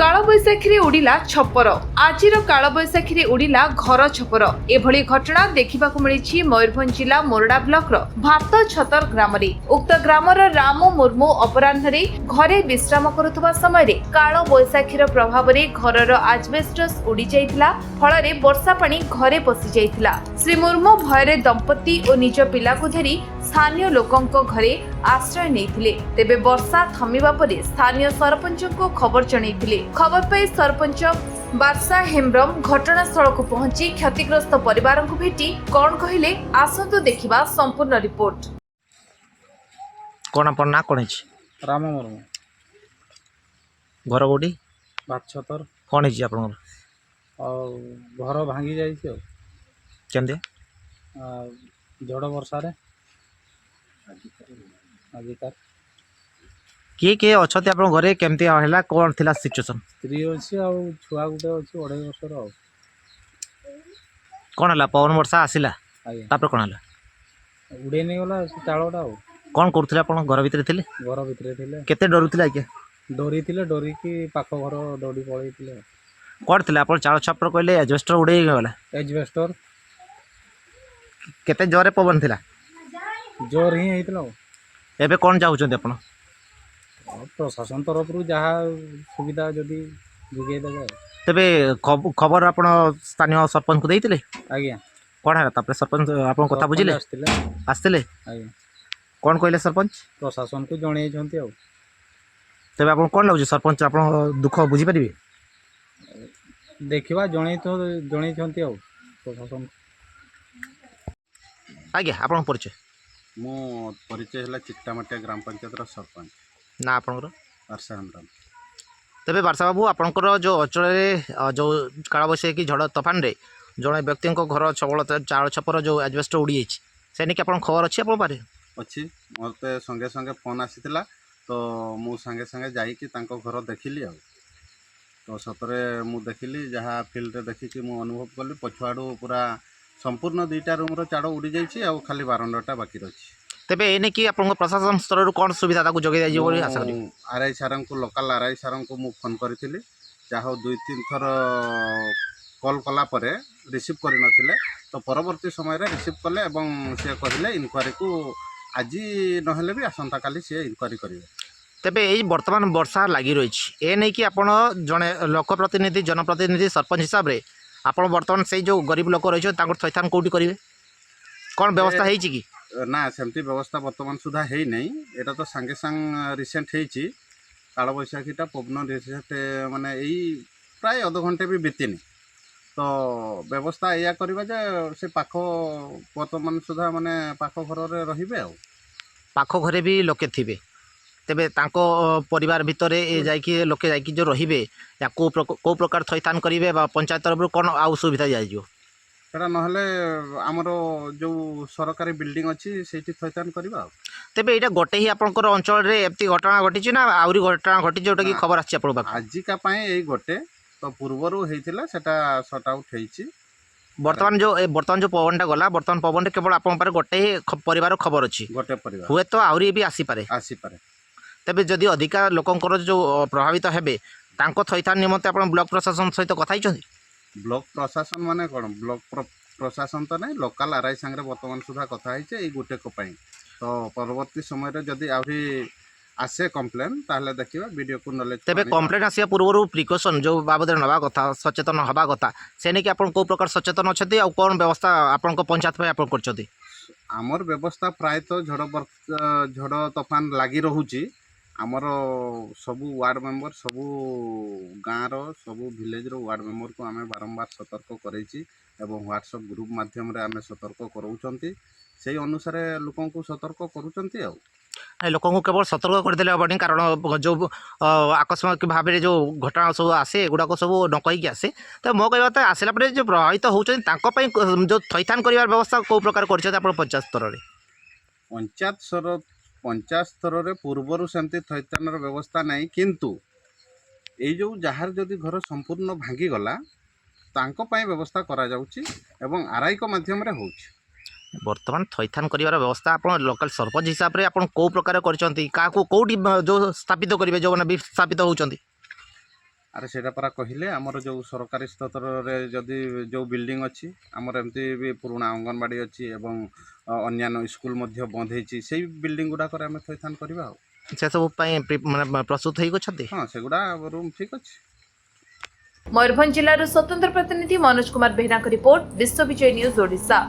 कालबैशाखी उड़िला छपर आज कालबैशाखी उड़िला घर छपर एभली घटना देखा मिली मयूरभंज जिला मोरडा ब्लॉक भात छतर ग्राम उक्त ग्रामर रामू मुर्मू अपराह्न घरे विश्राम करुवा समय कालबैशाखीर प्रभाव में घर आजबेस्टस उड़ी जाइतिला फल वर्षा पानी घरे पशि जाइतिला। श्री मुर्मू भୟରେ दंपति और निज पिला को धरी स्थानीय लोकों घरे आश्रय नहीं तेबे वर्षा थमिबा परे स्थानीय सरपंच को खबर जणैथिले। खबर पाई सरपंच बारसा हेम्ब्रम घटनास्थल को पहुंची क्षतिग्रस्त परिवार को भेटी कौन कहले आसंतु देखिबा संपूर्ण रिपोर्ट। कौन अपन ना कौन राम मुर्मू घर कोटी भात छतर कौन है आप घर भांगी जाइए केमती झड़ वर्षा आजिकार किए किए अच्छा आप घरे केमती है कौन थी सिचुएसन स्त्री अच्छी आ छुआ गोटे अच्छी 2.5 वर्षर कौन है पवन वर्षा आसला आज्ञा कौन है उड़े नहीं गला से चाड़ा कौन करुले आप घर भितर थे घर भितर थे केते डरुले आज्ञा डरी थे डरिकी पाख घर दौड़ी पलैते कौन थे आप चाल छपर कहले एजबेस्टर उड़े गला एजबेस्टर केते जोरे पवन थिला जोर ही होता एबे कौन चाहते आप प्रशासन तरफ जहाँ सुविधा जदि जोगे देवे तेबे खबर आप स्थानीय सरपंच को देते आज्ञा कौन है तापर सरपंच आप कथा बुझिले आसते आज्ञा कौन कहले सरपंच प्रशासन को जन तेबे आप कौन लगे सरपंच आप दुख बुझीपारे देखा जन प्रशासन आज्ञा आप परिचय मो परिचय है चिट्टामाटिया ग्राम पंचायत सरपंच ना आपंकर बारसा हेम्ब्रम। तेबे बारसा बाबू आपंकर जो अंचल जो कालबैशाखी झड़ तोफान रे जड़े व्यक्ति घर छबल चाल छपर जो एजबेस्ट उड़ी जाइए से नहीं आप खबर अच्छी आप पारे अच्छी मत संगे संगे फोन आसीला तो मु संगे संगे जाइकी घर देखिली आ तो सतरे मु देखिली जहाँ फील्ड रे देखिकी मु अनुभव कली पछुआड़ू पूरा संपूर्ण 2टा रूम चाड़ उड़ी जाइए आ खाली बारंडाटा बाकी रही। तेबे एने कि आप प्रशासन स्तर कौन सुविधा जोगे आशा करी आरआई सार को लोकल आरआई सार को मु फोन करी जहाँ 2-3 थर कॉल कला परे रिसीव करि नथिले तो परवर्ती समय रे रिसीव कले एवं से कहले इनक्वारी को आज नहेले भी आसंता काली से इनक्वारी करिवे। तेबे यही वर्तमान वर्षा लगी रही ए नहीं कि आप जड़े लोकप्रतिनिधि जनप्रतिनिधि सरपंच हिसाब से आप बर्तमान से जो गरीब लोक रही थैथान कौटी करेंगे कौन व्यवस्था है कि ना सेमती व्यवस्था वर्तमान सुधा है नहीं एटा तो सांगे सांग रिसेंट है कालबैशाखीटा पवन रिसेंट माने यही प्राय अध घंटे भी बीतीनी तो व्यवस्था या करवा जे से पाख वर्तमान सुधा माने पाख घर रे रहिबे आ पाख घरे भी लोके थिबे तेबे तांको परिवार भितर जाइए लोके जाइए जो रहिबे या को प्रकार थैथान करेंगे पंचायत तरफ कौन आउ सुविधा जाइयो सेटा नहले आमर जो सरकारी बिल्डिंग अच्छी से थैथान करवा। तेबे यहाँ गोटे ही आपंकर अंचल रे एमती घटना घटी ना आहरी घटना घटी जोटा कि खबर आछि आपन पाख आजिका यही गोटे तो पूर्वर होता सेटा सट आउट होइछि वर्तमान जो पवनटा गला वर्तमान पवन केवल आप गोटे ही परिवार खबर अच्छी गोटे परिवार हुए तो आहरी भी आसीपारे तेबे जदि अधिका लोकंकर जो प्रभावित हेबे तांको थैथान निमंते आप ब्लॉक प्रशासन सहित कथा होइछन्ति ब्लॉक प्रशासन माने कौन ब्लॉक प्रशासन तो नहीं लोकल आरआई सांगे वर्तमान सुधा कथा है गोटे को तो परवर्ती समय जदि आहरी आसे कम्प्लेन ताहले देखिबा वीडियो को नॉलेज तेबे कम्प्लेन आसिया पूर्व प्रिकॉशन जो बाबद नवा कथा सचेतन हवा कथा से नहीं कि आप को प्रकार सचेतन अच्छे आ कौन व्यवस्था आपण पंचायत पे आप करछथि आमर व्यवस्था प्रायतः झड़ तोफान लगी रोची आमर सबू वार्ड मेंबर सबू गाँव सबू विलेज वार्ड मेंबर को आम बारंबार सतर्क करेची एवं व्हाट्सएप ग्रुप माध्यम रे आमे सतर्क कराउछंती से अनुसार लोकों को सतर्क करूछंती आ लोकों को केवल सतर्क करदेले हेबनी कारण जो आकस्मिक भाव में जो घटना सब आसे एगुड़ाक सब न कहीकि आसे तो मो कहवा आसला जो प्रभावित होती जो थैथान कर व्यवस्था कौ प्रकार कर पंचायत स्तर में पंचायत स्तर रे पूर्वर सेमती थैथान व्यवस्था नहीं किंतु ये जो जार जदि घर संपूर्ण भांगी गला तांको पई व्यवस्था करा जाउची एवं आरआई को माध्यम रे होउची वर्तमान थैथान कर व्यवस्था आप लोकल सरपंच हिसाब से आप कौ प्रकार कौटी जो स्थापित करेंगे जो मैंने विस्थापित होती ଆରେ ସେଇଟା ପରା କହିଲେ ଆମର ଯେଉଁ ସରକାରୀ ସ୍ତରରେ ଯଦି ଯେଉଁ ବିଲ୍ଡିଂ ଅଛି ଆମର ଏମିତି ବି ପୁରୁଣା ଅଙ୍ଗନବାଡ଼ି ଅଛି ଏବଂ ଅନ୍ୟାନ୍ୟ ସ୍କୁଲ ମଧ୍ୟ ବନ୍ଦ ହେଇଛି ସେଇ ବିଲ୍ଡିଂ ଗୁଡ଼ାକରେ ଆମେ ଥଇଥାନ କରିବା ଆଉ ସେସବୁ ପାଇଁ ମାନେ ପ୍ରସ୍ତୁତ ହେଇକି ଅଛନ୍ତି। ହଁ ସେଗୁଡ଼ା ରୁମ୍ ଠିକ୍ ଅଛି। ମୟୂରଭଞ୍ଜ ଜିଲ୍ଲାରୁ ସ୍ୱତନ୍ତ୍ର ପ୍ରତିନିଧି ମନୋଜ କୁମାର ବେହେରାଙ୍କ ରିପୋର୍ଟ, ବିଶ୍ୱବିଜୟ ନ୍ୟୁଜ୍ ଓଡ଼ିଶା।